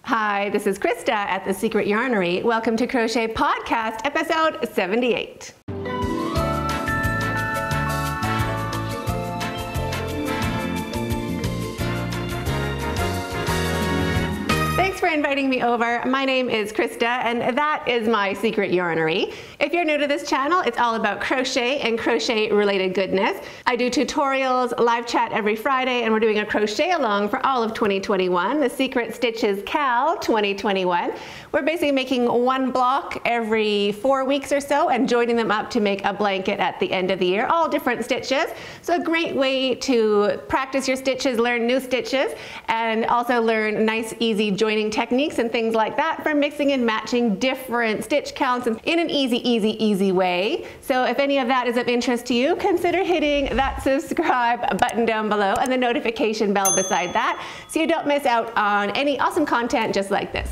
Hi, this is Krista at The Secret Yarnery. Welcome to Crochet Podcast, episode 78. Thanks for inviting me over. My name is Krista and that is my Secret Yarnery. If you're new to this channel, it's all about crochet and crochet related goodness. I do tutorials, live chat every Friday, and we're doing a crochet along for all of 2021, the Secret Stitches Cal 2021. We're basically making one block every 4 weeks or so and joining them up to make a blanket at the end of the year, all different stitches. So a great way to practice your stitches, learn new stitches, and also learn nice, easy joining techniques and things like that for mixing and matching different stitch counts in an easy way. So if any of that is of interest to you, consider hitting that subscribe button down below and the notification bell beside that so you don't miss out on any awesome content just like this.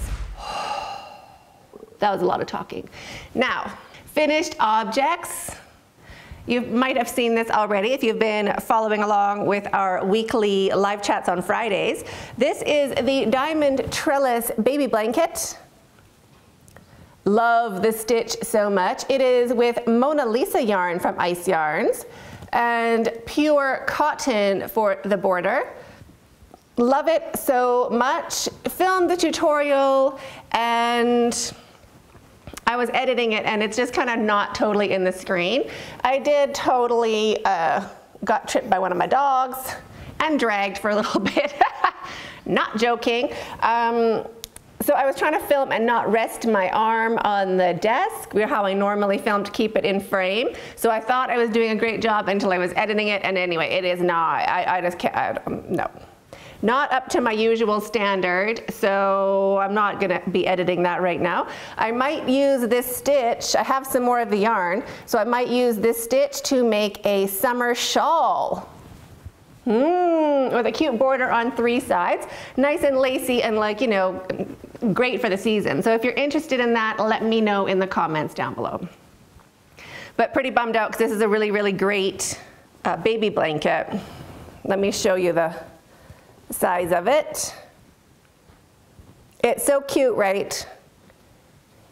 That was a lot of talking. Now, finished objects. You might have seen this already if you've been following along with our weekly live chats on Fridays. This is the Diamond Trellis Baby Blanket. Love the stitch so much. It is with Mona Lisa yarn from Ice Yarns and pure cotton for the border. Love it so much. Filmed the tutorial and I was editing it and it's just kind of not totally in the screen. I did totally got tripped by one of my dogs and dragged for a little bit. Not joking. So I was trying to film and not rest my arm on the desk, how I normally film to keep it in frame. So I thought I was doing a great job until I was editing it, and anyway, it is not. I just can't, no. Not up to my usual standard, so I'm not gonna be editing that right now. I might use this stitch, I have some more of the yarn, so I might use this stitch to make a summer shawl. With a cute border on 3 sides. Nice and lacy and like, you know, great for the season. So if you're interested in that, let me know in the comments down below. But pretty bummed out because this is a really great baby blanket. Let me show you the size of it. It's so cute, right?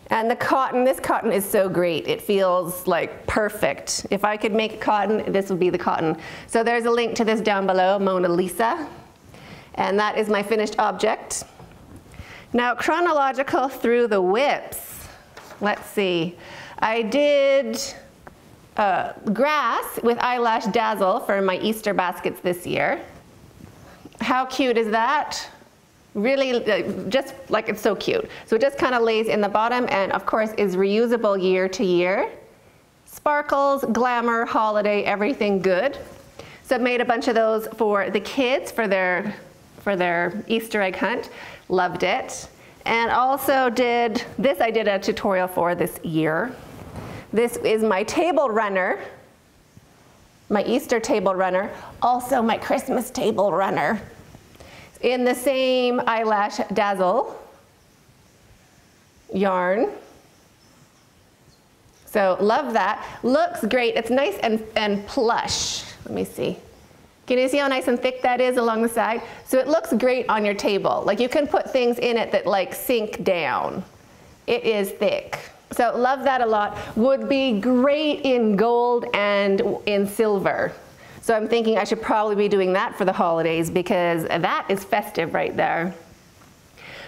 And the cotton, this cotton is so great. It feels like perfect. If I could make cotton, this would be the cotton. So there's a link to this down below, Mona Lisa. And that is my finished object. Now, chronological through the whips. Let's see. I did grass with Eyelash Dazzle for my Easter baskets this year. How cute is that? Really, just like it's so cute. So it just kind of lays in the bottom and of course is reusable year to year. Sparkles, glamour, holiday, everything good. So I made a bunch of those for the kids for their Easter egg hunt. Loved it. And also did, this I did a tutorial for this year. This is my table runner, my Easter table runner, also my Christmas table runner. In the same Eyelash Dazzle yarn. So love that. Looks great. It's nice and plush. Let me see. Can you see how nice and thick that is along the side? So it looks great on your table. Like you can put things in it that like sink down. It is thick. So love that a lot. Would be great in gold and in silver. So I'm thinking I should probably be doing that for the holidays because that is festive right there.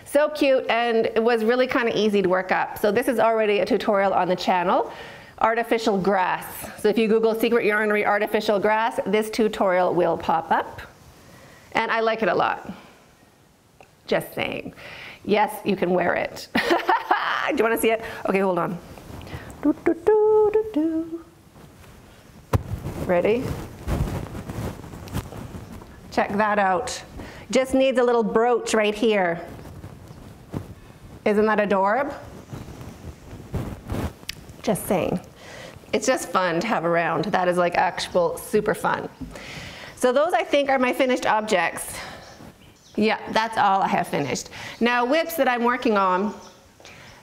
So cute, and it was really kind of easy to work up. So this is already a tutorial on the channel, artificial grass. So if you Google Secret Yarnery artificial grass, this tutorial will pop up. And I like it a lot. Just saying. Yes, you can wear it. Do you want to see it? Okay, hold on. Ready? Check that out. Just needs a little brooch right here. Isn't that adorable? Just saying. It's just fun to have around. That is like actual super fun. So those I think are my finished objects. Yeah, that's all I have finished. Now whips that I'm working on.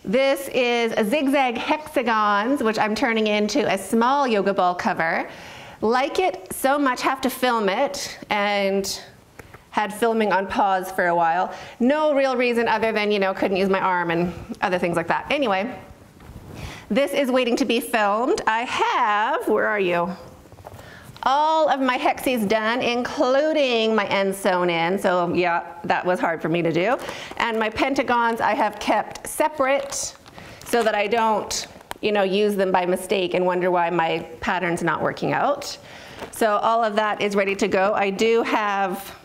This is a zigzag hexagons, which I'm turning into a small yoga ball cover. Like it so much, have to film it and had filming on pause for a while. No real reason other than, you know, couldn't use my arm and other things like that. Anyway, this is waiting to be filmed. I have, where are you? All of my hexies done, including my ends sewn in. So yeah, that was hard for me to do. And my pentagons I have kept separate so that I don't, you know, use them by mistake and wonder why my pattern's not working out. So all of that is ready to go. I do have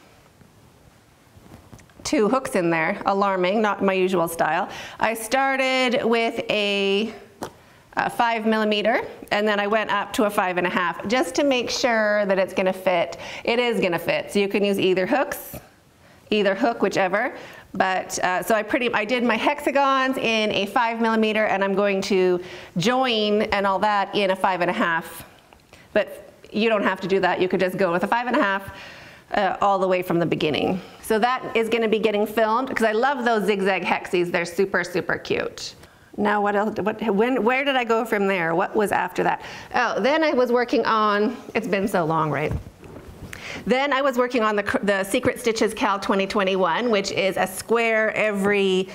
2 hooks in there, alarming, not my usual style. I started with a 5mm, and then I went up to a 5.5 just to make sure that it's gonna fit. It is gonna fit, so you can use either hook, whichever. But so I did my hexagons in a 5mm, and I'm going to join and all that in a 5.5. But you don't have to do that. You could just go with a 5.5 all the way from the beginning. So that is going to be getting filmed because I love those zigzag hexies. They're super, super cute. Now what else, where did I go from there? What was after that? Oh, then I was working on, it's been so long, right? Then I was working on the Secret Stitches Cal 2021, which is a square every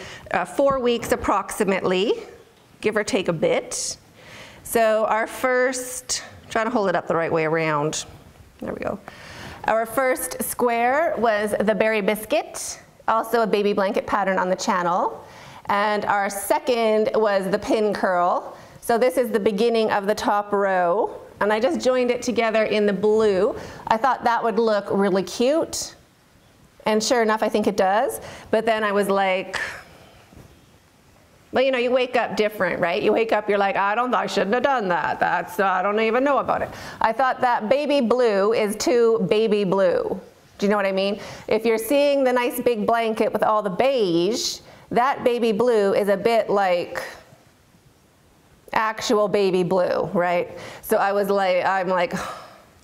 4 weeks approximately, give or take a bit. So our first, trying to hold it up the right way around. There we go. Our first square was the Berry Biscuit, also a baby blanket pattern on the channel. And our second was the Pin Curl. So this is the beginning of the top row. And I just joined it together in the blue. I thought that would look really cute. And sure enough, I think it does. But then I was like, well, you know, you wake up different, right? You wake up, you're like, I shouldn't have done that. I don't even know about it. I thought that baby blue is too baby blue. Do you know what I mean? If you're seeing the nice big blanket with all the beige, that baby blue is a bit like actual baby blue, right? So I'm like,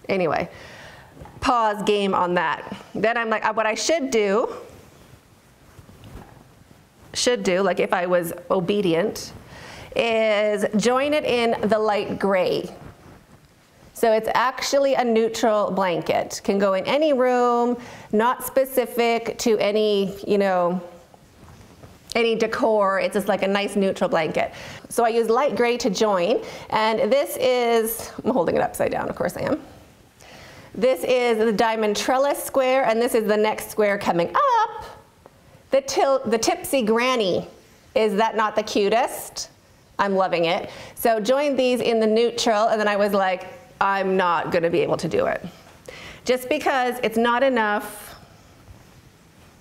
anyway, pause game on that. Then I'm like, what I should do, like if I was obedient, is join it in the light gray. So it's actually a neutral blanket. Can go in any room, not specific to any, you know, any decor. It's just like a nice neutral blanket. So I use light gray to join, and this is, I'm holding it upside down, of course I am. This is the Diamond Trellis square, and this is the next square coming up. The Tipsy Granny. Is that not the cutest? I'm loving it. So joined these in the neutral, and then I was like, I'm not gonna be able to do it. Just because it's not enough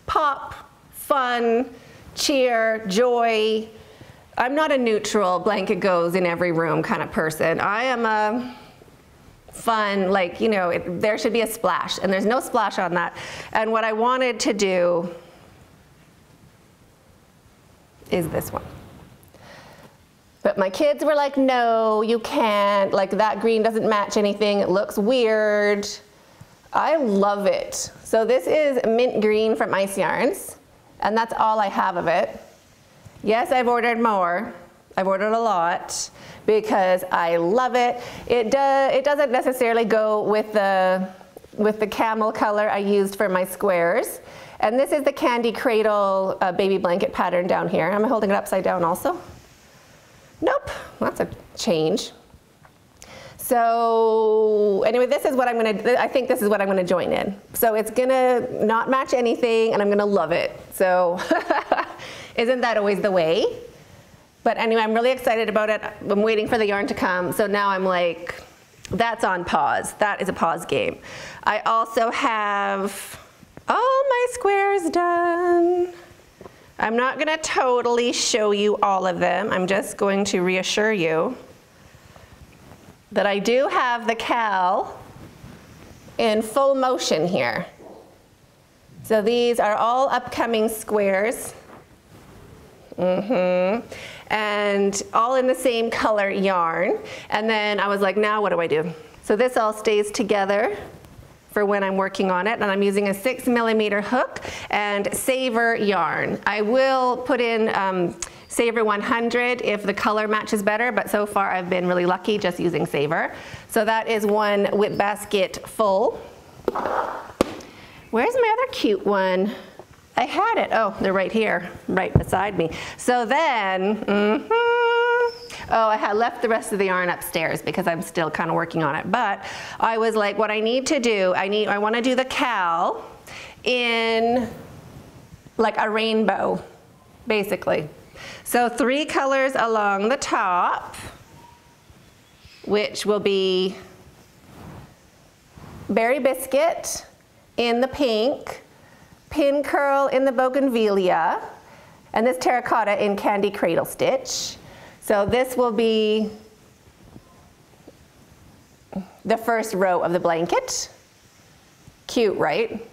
pop, fun, cheer, joy. I'm not a neutral blanket goes in every room kind of person. I am a fun, like, you know, there should be a splash, and there's no splash on that. And what I wanted to do is this one. But my kids were like, no, you can't. Like, that green doesn't match anything. It looks weird. I love it. So this is mint green from Ice Yarns, and that's all I have of it. Yes, I've ordered more. I've ordered a lot because I love it. It doesn't necessarily go with the camel color I used for my squares. And this is the Candy Cradle baby blanket pattern down here. Am I holding it upside down also? Nope, that's a change. So anyway, this is what I think this is what I'm gonna join in. So it's gonna not match anything, and I'm gonna love it. So isn't that always the way? But anyway, I'm really excited about it. I'm waiting for the yarn to come. So now I'm like, that's on pause. That is a pause game. I also have all my squares done. I'm not gonna totally show you all of them. I'm just going to reassure you that I do have the Cal in full motion here. So these are all upcoming squares. And all in the same color yarn. And then I was like, now what do I do? So this all stays together for when I'm working on it, and I'm using a 6mm hook and Saver yarn. I will put in Saver 100 if the color matches better, but so far I've been really lucky just using Saver. So that is one whip basket full. Where's my other cute one? I had it. Oh, they're right here, right beside me. So then, oh, I had left the rest of the yarn upstairs because I'm still kind of working on it. But I was like, what I need to do, I want to do the cowl in like a rainbow, basically. So 3 colors along the top, which will be Berry Biscuit in the pink, Pin Curl in the Bougainvillea, and this Terracotta in Candy Cradle Stitch. So this will be the first row of the blanket. Cute, right?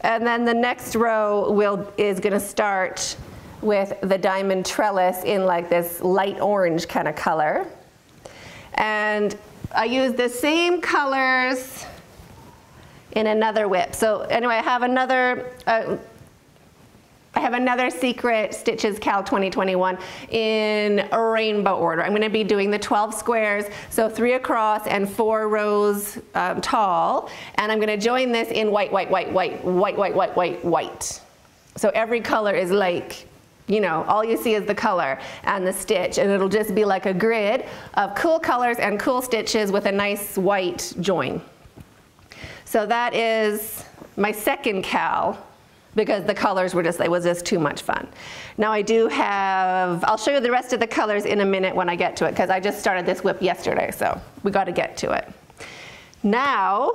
And then the next row is gonna start with the diamond trellis in like this light orange kind of color. And I use the same colors in another whip. So anyway, I have another Secret Stitches Cal 2021 in a rainbow order. I'm gonna be doing the 12 squares, so 3 across and 4 rows tall. And I'm gonna join this in white, white, white, white, white, white, white, white, white. So every color is like, you know, all you see is the color and the stitch, and it'll just be like a grid of cool colors and cool stitches with a nice white join. So that is my second cowl, because the colors were just, it was just too much fun. Now I do have, I'll show you the rest of the colors in a minute when I get to it, because I just started this whip yesterday, so we got to get to it. Now,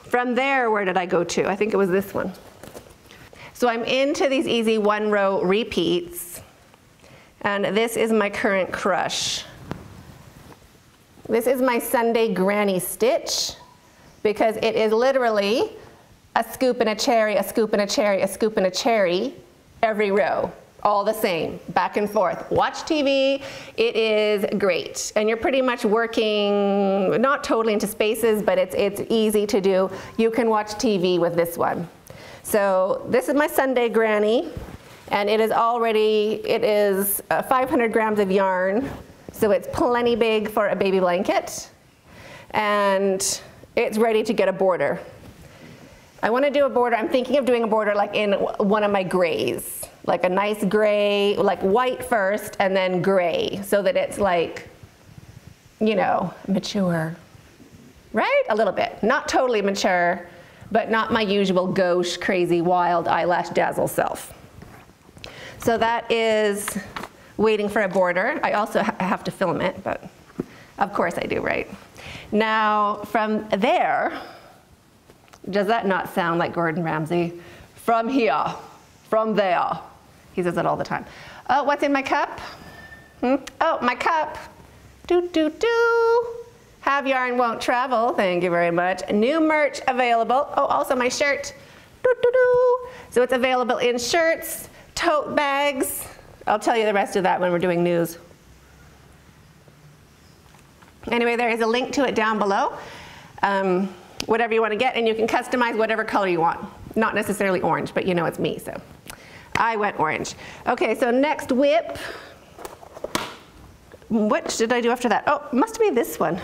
from there, where did I go to? I think it was this one. So I'm into these easy 1-row repeats, and this is my current crush. This is my Sunday Granny Stitch, because it is literally a scoop and a cherry, a scoop and a cherry, a scoop and a cherry, every row, all the same, back and forth. Watch TV, it is great. And you're pretty much working, not totally into spaces, but it's easy to do. You can watch TV with this one. So this is my Sunday Granny, and it is 500 grams of yarn, so it's plenty big for a baby blanket. And it's ready to get a border. I want to do a border, I'm thinking of doing a border like in one of my grays, like a nice gray, like white first and then gray, so that it's like, you know, mature, right? A little bit, not totally mature, but not my usual gauche, crazy, wild eyelash dazzle self. So that is waiting for a border. I also have to film it, but of course I do, right? Now, from there, does that not sound like Gordon Ramsay? From here, from there. He says that all the time. Oh, what's in my cup? Oh, my cup. Do, do, do. Have yarn, won't travel. Thank you very much. New merch available. Oh, also my shirt. Do, do, do. So it's available in shirts, tote bags. I'll tell you the rest of that when we're doing news. Anyway, there is a link to it down below. Whatever you want to get, and you can customize whatever color you want. Not necessarily orange, but you know it's me, so I went orange. Okay, so next whip. What did I do after that? Oh, must be this one.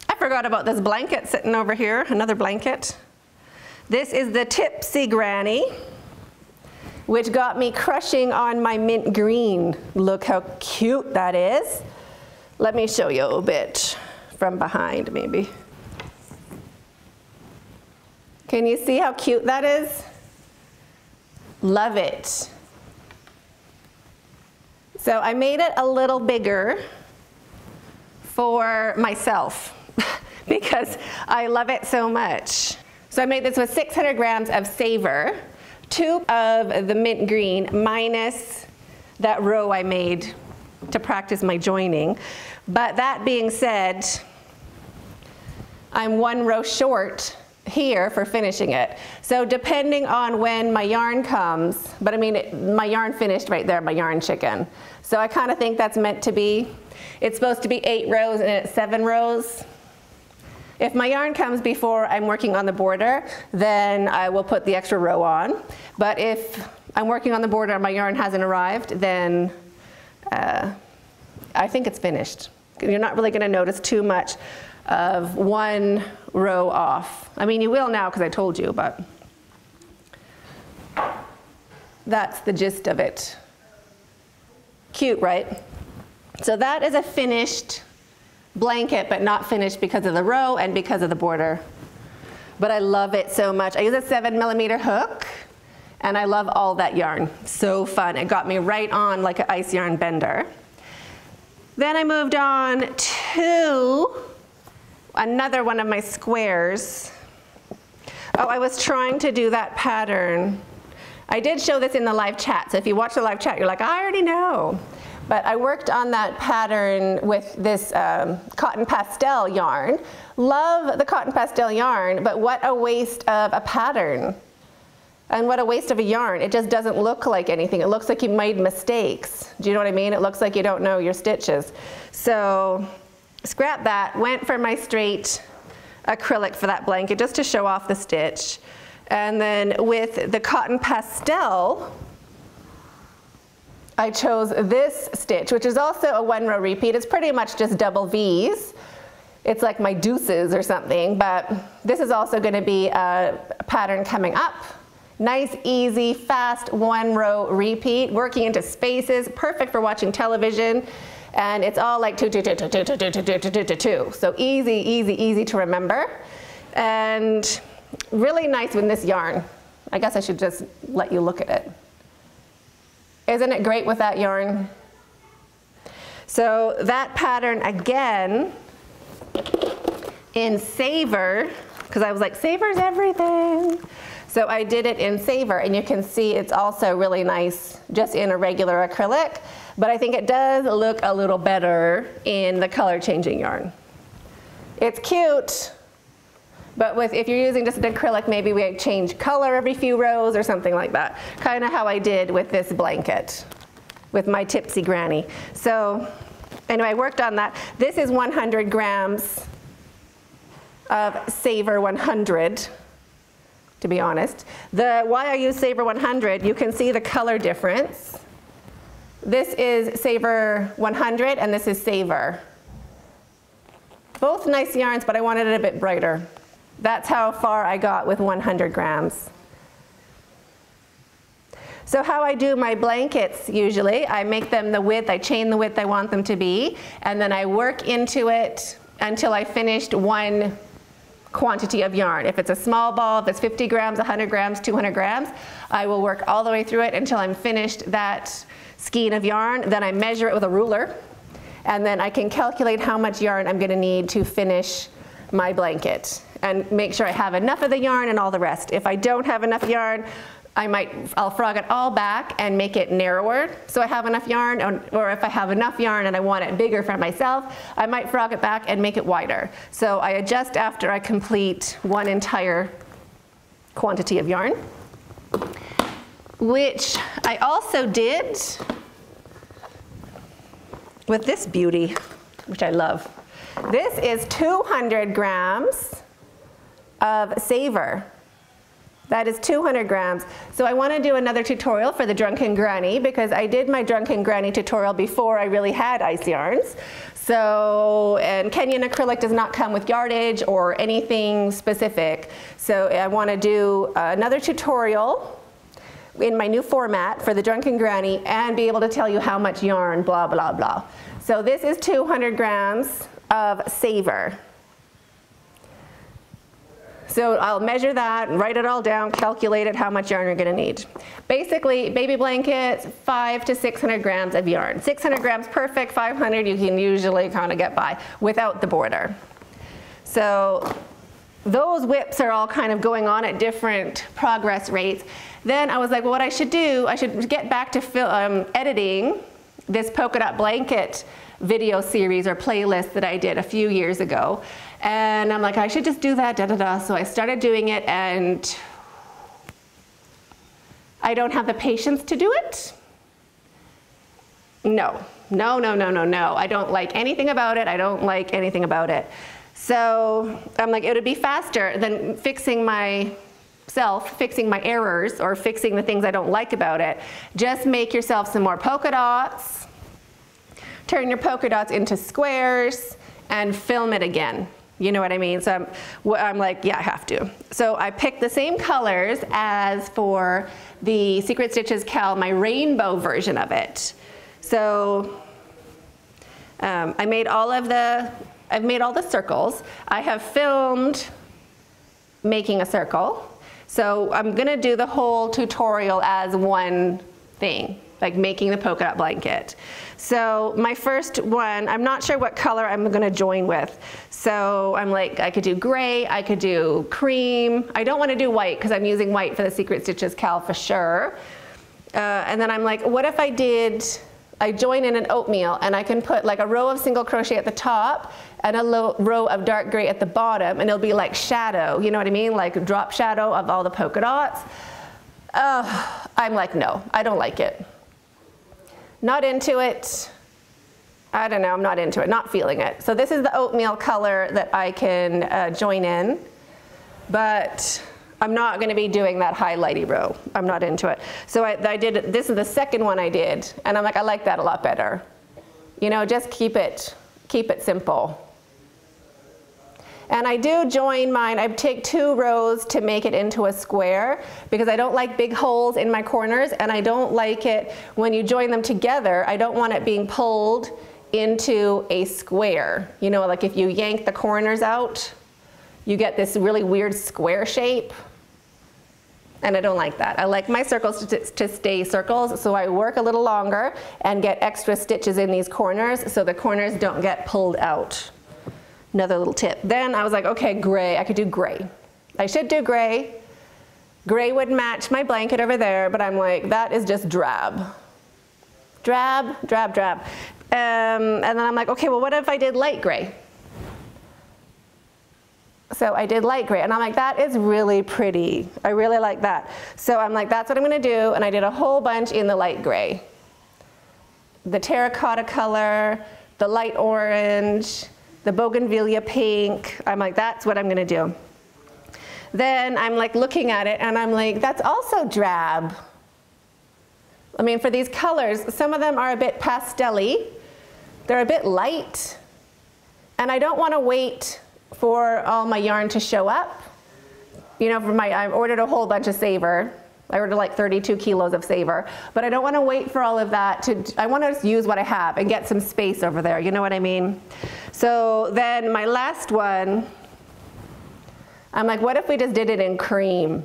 I forgot about this blanket sitting over here, another blanket. This is the Tipsy Granny, which got me crushing on my mint green. Look how cute that is. Let me show you a bit from behind, maybe. Can you see how cute that is? Love it. So I made it a little bigger for myself because I love it so much. So I made this with 600 grams of Savor, 2 of the mint green minus that row I made to practice my joining. But that being said, I'm 1 row short here for finishing it. So depending on when my yarn comes, but I mean, my yarn finished right there, my yarn chicken. So I kind of think that's meant to be, it's supposed to be 8 rows and it's 7 rows. If my yarn comes before I'm working on the border, then I will put the extra row on. But if I'm working on the border and my yarn hasn't arrived, then I think it's finished. You're not really going to notice too much of one row off. I mean, you will now because I told you, but that's the gist of it. Cute, right? So that is a finished blanket, but not finished because of the row and because of the border. But I love it so much. I use a 7mm hook, and I love all that yarn. So fun. It got me right on like an ice yarn bender. Then I moved on to another one of my squares. Oh, I was trying to do that pattern. I did show this in the live chat, so if you watch the live chat, you're like, I already know. But I worked on that pattern with this cotton pastel yarn. Love the cotton pastel yarn, but what a waste of a pattern. And what a waste of a yarn. It just doesn't look like anything. It looks like you made mistakes. Do you know what I mean? It looks like you don't know your stitches. So scrap that, went for my straight acrylic for that blanket just to show off the stitch. And then with the cotton pastel, I chose this stitch, which is also a 1-row repeat. It's pretty much just double V's. It's like my deuces or something, but this is also going to be a pattern coming up. Nice, easy, fast 1-row repeat, working into spaces, perfect for watching television. And it's all like 2, 2, 2, 2, 2, 2, 2, 2, 2, 2, 2. So easy, easy, easy to remember. And really nice with this yarn. I guess I should just let you look at it. Isn't it great with that yarn? So that pattern again in Savor, because I was like, Savor's everything. So I did it in Savor, and you can see it's also really nice just in a regular acrylic, but I think it does look a little better in the color changing yarn. It's cute, but if you're using just an acrylic, maybe we change color every few rows or something like that. Kind of how I did with this blanket with my Tipsy Granny. So anyway, I worked on that. This is 100 grams of Savor 100. To be honest. Why I use Savor 100, you can see the color difference. This is Savor 100 and this is Savor. Both nice yarns, but I wanted it a bit brighter. That's how far I got with 100 grams. So how I do my blankets usually, I make them the width, I chain the width I want them to be, and then I work into it until I finished one quantity of yarn. If it's a small ball, if it's 50 grams, 100 grams, 200 grams, I will work all the way through it until I'm finished that skein of yarn. Then I measure it with a ruler, and then I can calculate how much yarn I'm going to need to finish my blanket and make sure I have enough of the yarn and all the rest. If I don't have enough yarn, I'll frog it all back and make it narrower so I have enough yarn, or if I have enough yarn and I want it bigger for myself, I might frog it back and make it wider. So I adjust after I complete one entire quantity of yarn, which I also did with this beauty, which I love. This is 200 grams of Savor. That is 200 grams. So I want to do another tutorial for the Drunken Granny because I did my Drunken Granny tutorial before I really had ice yarns. So, and Kenyan acrylic does not come with yardage or anything specific. So I want to do another tutorial in my new format for the Drunken Granny and be able to tell you how much yarn, blah, blah, blah. So this is 200 grams of Savor. So I'll measure that, write it all down, calculate it, how much yarn you're going to need. Basically, baby blankets, 500 to 600 grams of yarn. 600 grams perfect, 500 you can usually kind of get by without the border. So those whips are all kind of going on at different progress rates. Then I was like, well, what I should do, I should get back to editing this polka dot blanket video series or playlist that I did a few years ago. And I'm like, I should just do that, da da da. So I started doing it, and I don't have the patience to do it. No, no, no, no, no, no. I don't like anything about it. I don't like anything about it. So I'm like, it would be faster than fixing my errors or fixing the things I don't like about it. Just make yourself some more polka dots, turn your polka dots into squares, and film it again. You know what I mean? So I'm like, yeah, I have to. So I picked the same colors as for the Secret Stitches Cal, my rainbow version of it. So I've made all the circles. I have filmed making a circle. So I'm gonna do the whole tutorial as one thing, like making the polka dot blanket. So my first one, I'm not sure what color I'm gonna join with. So I'm like, I could do gray, I could do cream. I don't wanna do white because I'm using white for the Secret Stitches Cal for sure. And then I'm like, what if I join in an oatmeal and I can put like a row of single crochet at the top and a row of dark gray at the bottom, and it'll be like shadow, you know what I mean? Like drop shadow of all the polka dots. I'm like, no, I don't like it. Not into it. I don't know, I'm not into it, not feeling it. So this is the oatmeal color that I can join in, but I'm not gonna be doing that highlighty row. I'm not into it. So this is the second one I did, and I'm like, I like that a lot better. You know, just keep it simple. And I do join mine, I take 2 rows to make it into a square because I don't like big holes in my corners, and I don't like it when you join them together. I don't want it being pulled into a square. You know, like if you yank the corners out, you get this really weird square shape. And I don't like that. I like my circles to stay circles, so I work a little longer and get extra stitches in these corners so the corners don't get pulled out. Another little tip. Then I was like, okay, gray, I could do gray. I should do gray. Gray would match my blanket over there, but I'm like, that is just drab. Drab, drab, drab. And then I'm like, okay, well, what if I did light gray? So I did light gray, and I'm like, that is really pretty. I really like that. So I'm like, that's what I'm gonna do, and I did a whole bunch in the light gray. The terracotta color, the light orange, the bougainvillea pink. I'm like, that's what I'm gonna do. Then I'm like looking at it, and I'm like, that's also drab. I mean, for these colors, some of them are a bit pastel-y. They're a bit light, and I don't wanna wait for all my yarn to show up. You know, I ordered a whole bunch of Saver. I ordered like 32 kilos of Saver, but I don't want to wait for all of that I want to just use what I have and get some space over there, you know what I mean? So then my last one, I'm like, what if we just did it in cream?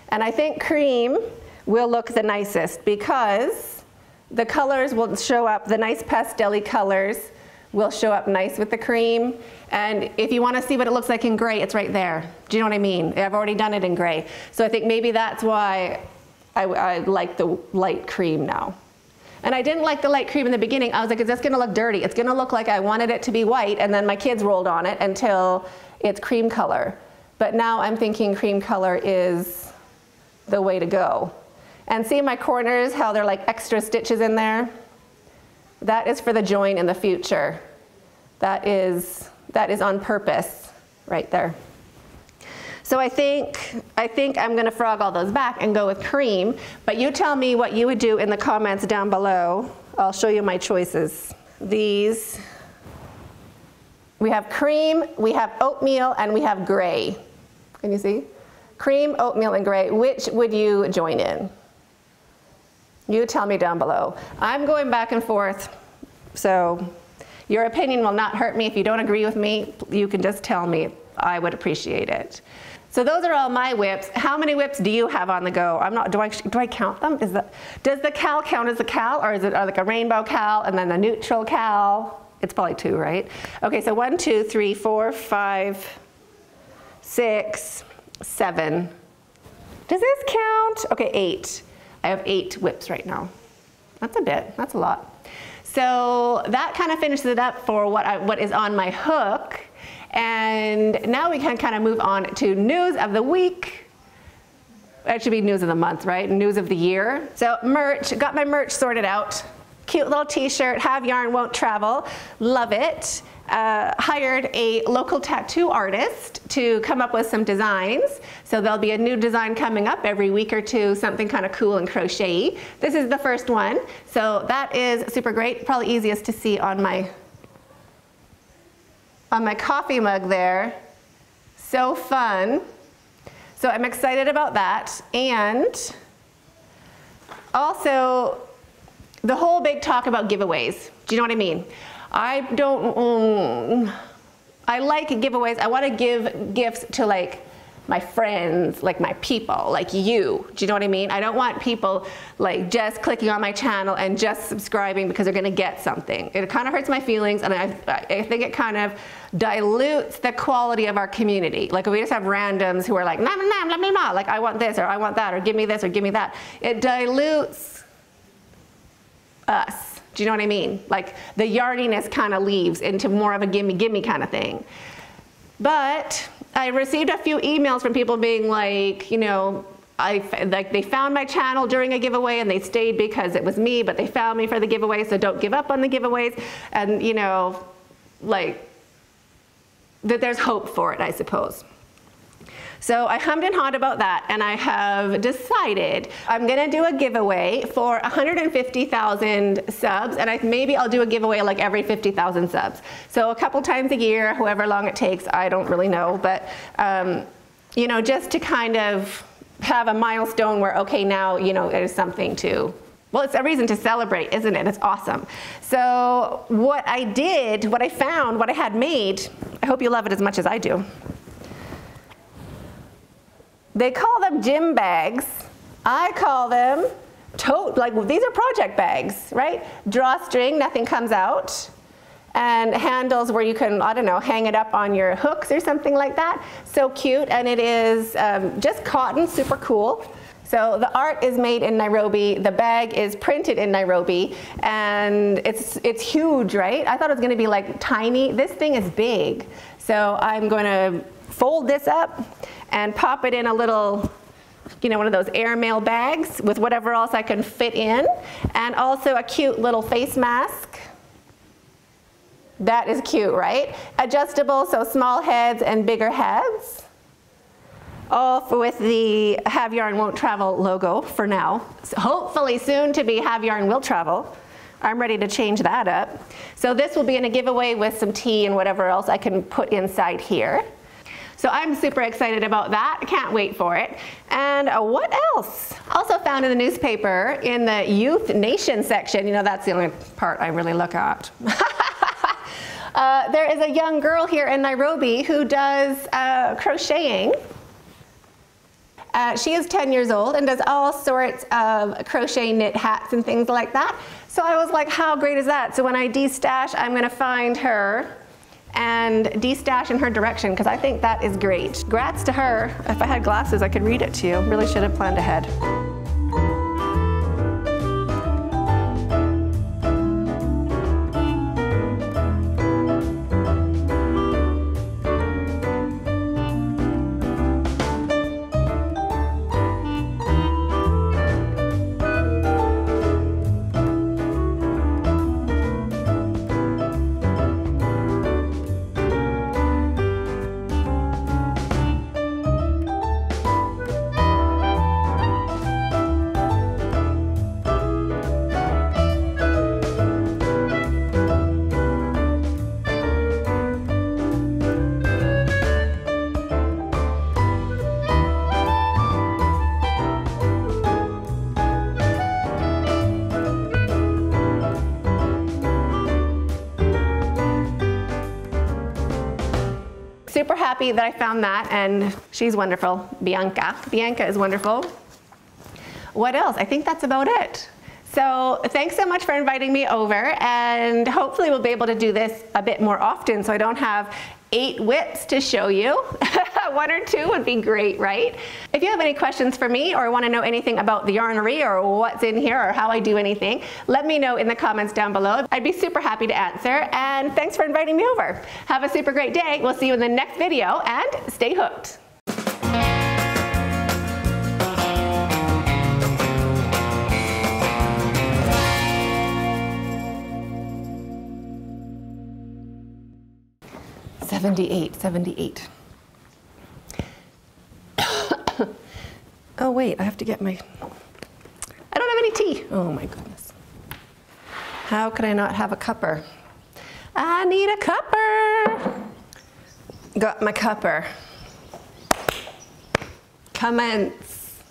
And I think cream will look the nicest because the colors will show up, the nice pastel-y colors will show up nice with the cream. And if you want to see what it looks like in gray, it's right there. Do you know what I mean? I've already done it in gray. So I think maybe that's why I like the light cream now. And I didn't like the light cream in the beginning. I was like, is this gonna look dirty? It's gonna look like I wanted it to be white, and then my kids rolled on it until it's cream color. But now I'm thinking cream color is the way to go. And see my corners, how they're like extra stitches in there? That is for the join in the future. That is on purpose right there. So I think I'm gonna frog all those back and go with cream, but you tell me what you would do in the comments down below. I'll show you my choices. These, we have cream, we have oatmeal, and we have gray. Can you see? Cream, oatmeal, and gray. Which would you join in? You tell me down below. I'm going back and forth, so your opinion will not hurt me. If you don't agree with me, you can just tell me. I would appreciate it. So those are all my whips. How many whips do you have on the go? Do I count them? Does the cal count as a cal, or is it like a rainbow cal and then a neutral cal? It's probably 2, right? Okay, so 1, 2, 3, 4, 5, 6, 7. Does this count? Okay, 8. I have 8 whips right now. That's a bit, that's a lot. So that kind of finishes it up for what is on my hook. And now we can kind of move on to news of the week. It should be news of the month, right? News of the year. So merch, got my merch sorted out. Cute little t-shirt, have yarn, won't travel. Love it. Hired a local tattoo artist to come up with some designs. So there'll be a new design coming up every week or two, something kind of cool and crochet-y. This is the first one. So that is super great. Probably easiest to see on my on my coffee mug there. So fun. So I'm excited about that. And also the whole big talk about giveaways. Do you know what I mean? I like giveaways. I want to give gifts to like my friends, like my people, like you. Do you know what I mean? I don't want people like just clicking on my channel and just subscribing because they're gonna get something. It kind of hurts my feelings, and I think it kind of dilutes the quality of our community. Like if we just have randoms who are like, nah, nah, nah, blah, blah, blah, like I want this, or I want that, or give me this, or give me that. It dilutes us. Do you know what I mean? Like the yarniness kind of leaves into more of a gimme, gimme kind of thing. But I received a few emails from people being like, you know, they found my channel during a giveaway and they stayed because it was me, but they found me for the giveaway, so don't give up on the giveaways. And, you know, like, that there's hope for it, I suppose. So I hummed and hawed about that, and I have decided I'm gonna do a giveaway for 150,000 subs, and maybe I'll do a giveaway like every 50,000 subs. So a couple times a year, however long it takes, I don't really know, but you know, just to kind of have a milestone where, okay, now, you know, it is something to, well, it's a reason to celebrate, isn't it? It's awesome. So what I did, what I found, what I had made, I hope you love it as much as I do. They call them gym bags. I call them tote, like these are project bags, right? Drawstring, nothing comes out. And handles where you can, I don't know, hang it up on your hooks or something like that. So cute, and it is just cotton, super cool. So the art is made in Nairobi, the bag is printed in Nairobi, and it's huge, right? I thought it was gonna be like tiny. This thing is big. So I'm gonna fold this up and pop it in a little, you know, one of those airmail bags with whatever else I can fit in, and also a cute little face mask. That is cute, right? Adjustable, so small heads and bigger heads. All with the Have Yarn Won't Travel logo for now. So hopefully soon to be Have Yarn Will Travel. I'm ready to change that up. So this will be in a giveaway with some tea and whatever else I can put inside here. So I'm super excited about that. Can't wait for it. And what else? Also found in the newspaper in the Youth Nation section, you know, that's the only part I really look at. There is a young girl here in Nairobi who does crocheting. She is 10 years old and does all sorts of crochet knit hats and things like that. So I was like, how great is that? So when I destash, I'm gonna find her and destash in her direction, because I think that is great. Grats to her. If I had glasses, I could read it to you. Really should have planned ahead. Super happy that I found that, and she's wonderful, Bianca. Bianca is wonderful. What else? I think that's about it. So thanks so much for inviting me over, and hopefully we'll be able to do this a bit more often so I don't have 8 whips to show you. 1 or 2 would be great, right? If you have any questions for me or want to know anything about the yarnery or what's in here or how I do anything, let me know in the comments down below. I'd be super happy to answer, and thanks for inviting me over. Have a super great day. We'll see you in the next video, and stay hooked. $78. Oh wait, I have to get my, I don't have any tea. Oh my goodness. How could I not have a cupper? I need a cupper. Got my cupper. Commence.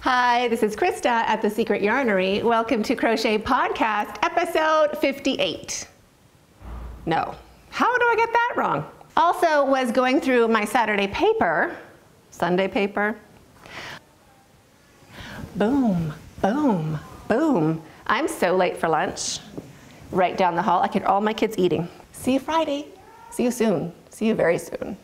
Hi, this is Krista at The Secret Yarnery. Welcome to Crochet Podcast, episode 58. No, how do I get that wrong? Also was going through my Saturday paper, Sunday paper. Boom, boom, boom. I'm so late for lunch. Right down the hall, I can hear all my kids eating. See you Friday. See you soon. See you very soon.